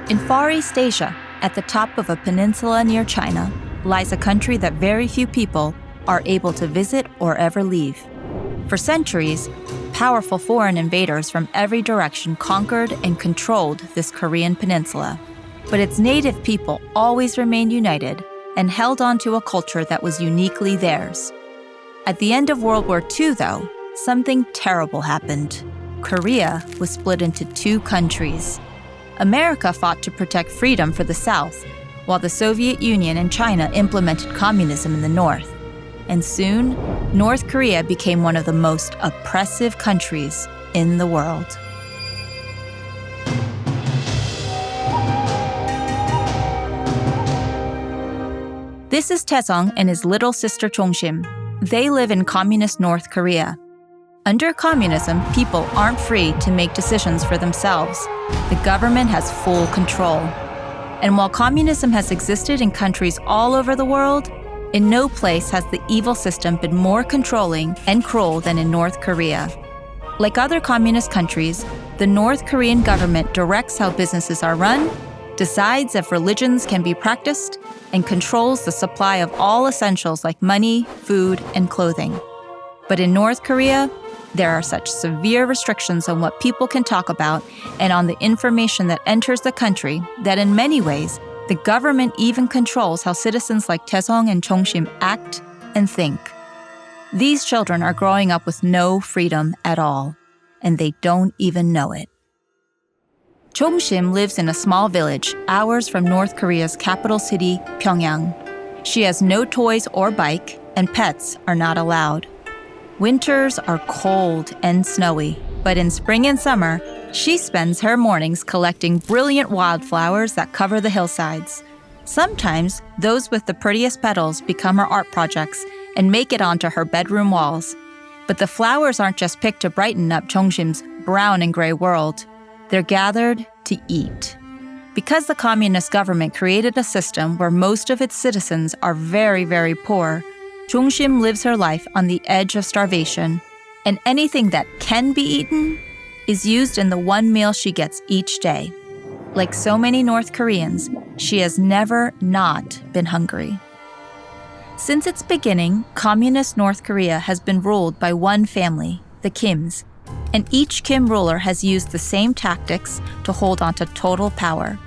In Far East Asia, at the top of a peninsula near China, lies a country that very few people are able to visit or ever leave. For centuries, powerful foreign invaders from every direction conquered and controlled this Korean peninsula. But its native people always remained united and held on to a culture that was uniquely theirs. At the end of World War II, though, something terrible happened. Korea was split into two countries. America fought to protect freedom for the South, while the Soviet Union and China implemented communism in the North. And soon, North Korea became one of the most oppressive countries in the world. This is Tae-song and his little sister Chongshim. They live in communist North Korea. Under communism, people aren't free to make decisions for themselves. The government has full control. And while communism has existed in countries all over the world, in no place has the evil system been more controlling and cruel than in North Korea. Like other communist countries, the North Korean government directs how businesses are run, decides if religions can be practiced, and controls the supply of all essentials like money, food, and clothing. But in North Korea, there are such severe restrictions on what people can talk about and on the information that enters the country that in many ways, the government even controls how citizens like Tae-song and Chongshim act and think. These children are growing up with no freedom at all, and they don't even know it. Chongshim lives in a small village, hours from North Korea's capital city, Pyongyang. She has no toys or bike, and pets are not allowed. Winters are cold and snowy, but in spring and summer, she spends her mornings collecting brilliant wildflowers that cover the hillsides. Sometimes, those with the prettiest petals become her art projects and make it onto her bedroom walls. But the flowers aren't just picked to brighten up Chongshim's brown and gray world. They're gathered to eat. Because the communist government created a system where most of its citizens are very, very poor, Chongshim lives her life on the edge of starvation, and anything that can be eaten is used in the one meal she gets each day. Like so many North Koreans, she has never not been hungry. Since its beginning, communist North Korea has been ruled by one family, the Kims, and each Kim ruler has used the same tactics to hold on to total power.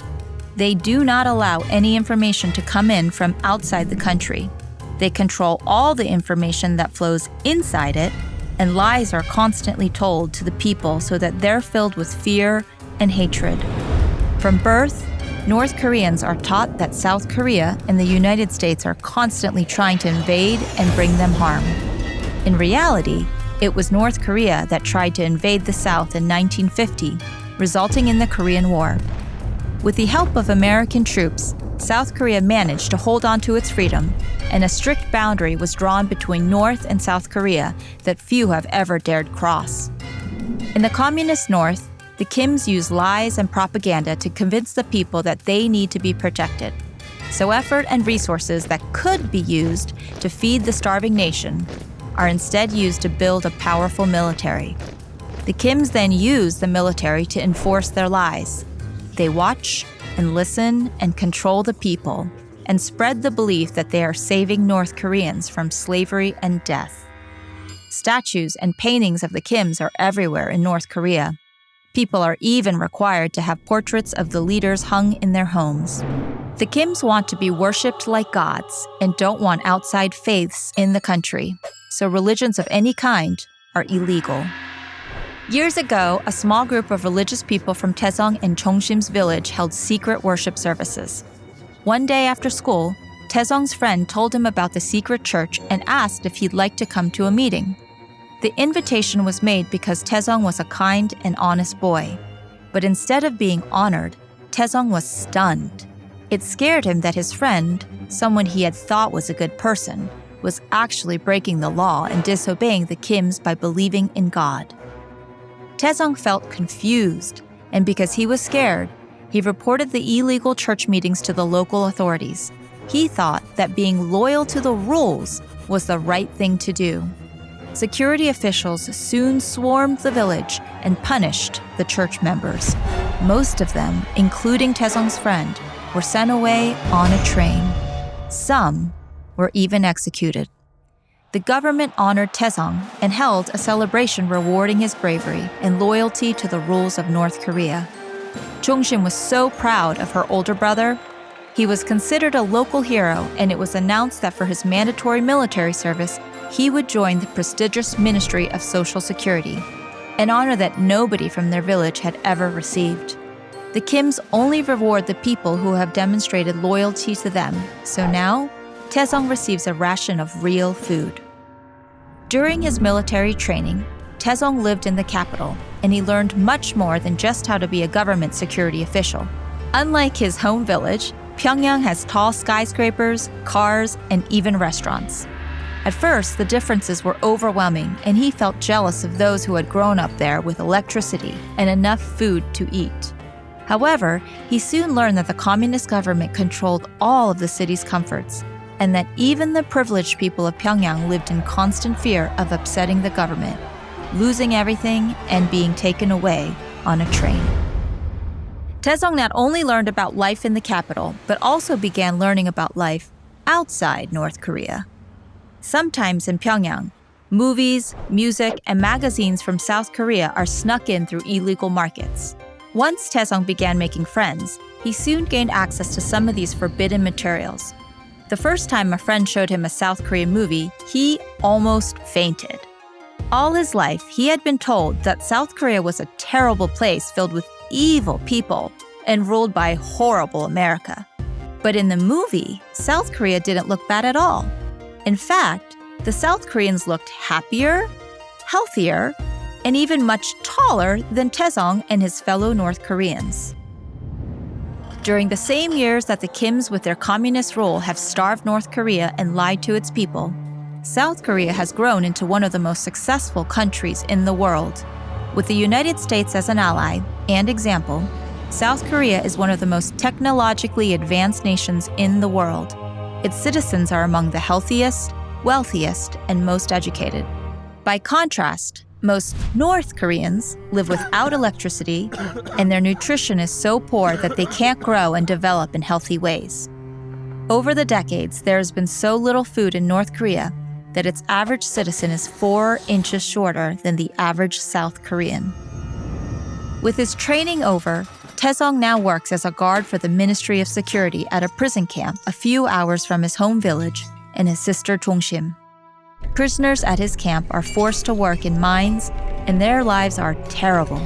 They do not allow any information to come in from outside the country. They control all the information that flows inside it, and lies are constantly told to the people so that they're filled with fear and hatred. From birth, North Koreans are taught that South Korea and the United States are constantly trying to invade and bring them harm. In reality, it was North Korea that tried to invade the South in 1950, resulting in the Korean War. With the help of American troops, South Korea managed to hold on to its freedom, and a strict boundary was drawn between North and South Korea that few have ever dared cross. In the communist North, the Kims use lies and propaganda to convince the people that they need to be protected. So effort and resources that could be used to feed the starving nation are instead used to build a powerful military. The Kims then use the military to enforce their lies. They watch and listen and control the people and spread the belief that they are saving North Koreans from slavery and death. Statues and paintings of the Kims are everywhere in North Korea. People are even required to have portraits of the leaders hung in their homes. The Kims want to be worshipped like gods and don't want outside faiths in the country, so religions of any kind are illegal. Years ago, a small group of religious people from Tae-song and Chongshim's village held secret worship services. One day after school, Tae-song's friend told him about the secret church and asked if he'd like to come to a meeting. The invitation was made because Tae-song was a kind and honest boy. But instead of being honored, Tae-song was stunned. It scared him that his friend, someone he had thought was a good person, was actually breaking the law and disobeying the Kims by believing in God. Tae-song felt confused, and because he was scared, he reported the illegal church meetings to the local authorities. He thought that being loyal to the rules was the right thing to do. Security officials soon swarmed the village and punished the church members. Most of them, including Tae-song's friend, were sent away on a train. Some were even executed. The government honored Tae-song and held a celebration rewarding his bravery and loyalty to the rules of North Korea. Chongshim was so proud of her older brother. He was considered a local hero, and it was announced that for his mandatory military service, he would join the prestigious Ministry of Social Security, an honor that nobody from their village had ever received. The Kims only reward the people who have demonstrated loyalty to them, so now, Tae-song receives a ration of real food. During his military training, Tae-song lived in the capital, and he learned much more than just how to be a government security official. Unlike his home village, Pyongyang has tall skyscrapers, cars, and even restaurants. At first, the differences were overwhelming, and he felt jealous of those who had grown up there with electricity and enough food to eat. However, he soon learned that the communist government controlled all of the city's comforts, and that even the privileged people of Pyongyang lived in constant fear of upsetting the government, losing everything, and being taken away on a train. Tae-song not only learned about life in the capital, but also began learning about life outside North Korea. Sometimes in Pyongyang, movies, music, and magazines from South Korea are snuck in through illegal markets. Once Tae-song began making friends, he soon gained access to some of these forbidden materials. The first time a friend showed him a South Korean movie, he almost fainted. All his life, he had been told that South Korea was a terrible place filled with evil people and ruled by horrible America. But in the movie, South Korea didn't look bad at all. In fact, the South Koreans looked happier, healthier, and even much taller than Tae-song and his fellow North Koreans. During the same years that the Kims with their communist rule have starved North Korea and lied to its people, South Korea has grown into one of the most successful countries in the world. With the United States as an ally and example, South Korea is one of the most technologically advanced nations in the world. Its citizens are among the healthiest, wealthiest, and most educated. By contrast, most North Koreans live without electricity, and their nutrition is so poor that they can't grow and develop in healthy ways. Over the decades, there has been so little food in North Korea that its average citizen is 4 inches shorter than the average South Korean. With his training over, Tae-song now works as a guard for the Ministry of Security at a prison camp a few hours from his home village and his sister Chongshim. Prisoners at his camp are forced to work in mines, and their lives are terrible.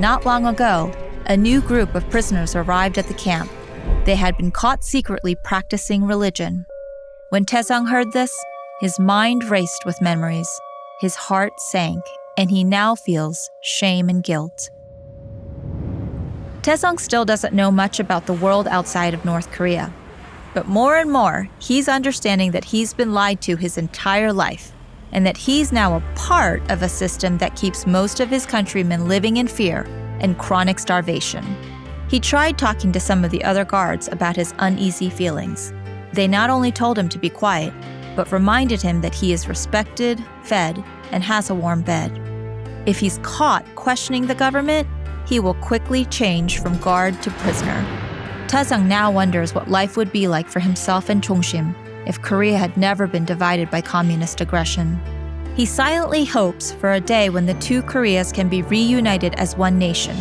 Not long ago, a new group of prisoners arrived at the camp. They had been caught secretly practicing religion. When Tae-song heard this, his mind raced with memories. His heart sank, and he now feels shame and guilt. Tae-song still doesn't know much about the world outside of North Korea. But more and more, he's understanding that he's been lied to his entire life, and that he's now a part of a system that keeps most of his countrymen living in fear and chronic starvation. He tried talking to some of the other guards about his uneasy feelings. They not only told him to be quiet, but reminded him that he is respected, fed, and has a warm bed. If he's caught questioning the government, he will quickly change from guard to prisoner. Tae-song now wonders what life would be like for himself and Chongshim if Korea had never been divided by communist aggression. He silently hopes for a day when the two Koreas can be reunited as one nation,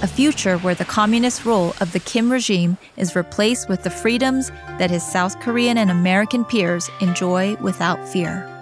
a future where the communist rule of the Kim regime is replaced with the freedoms that his South Korean and American peers enjoy without fear.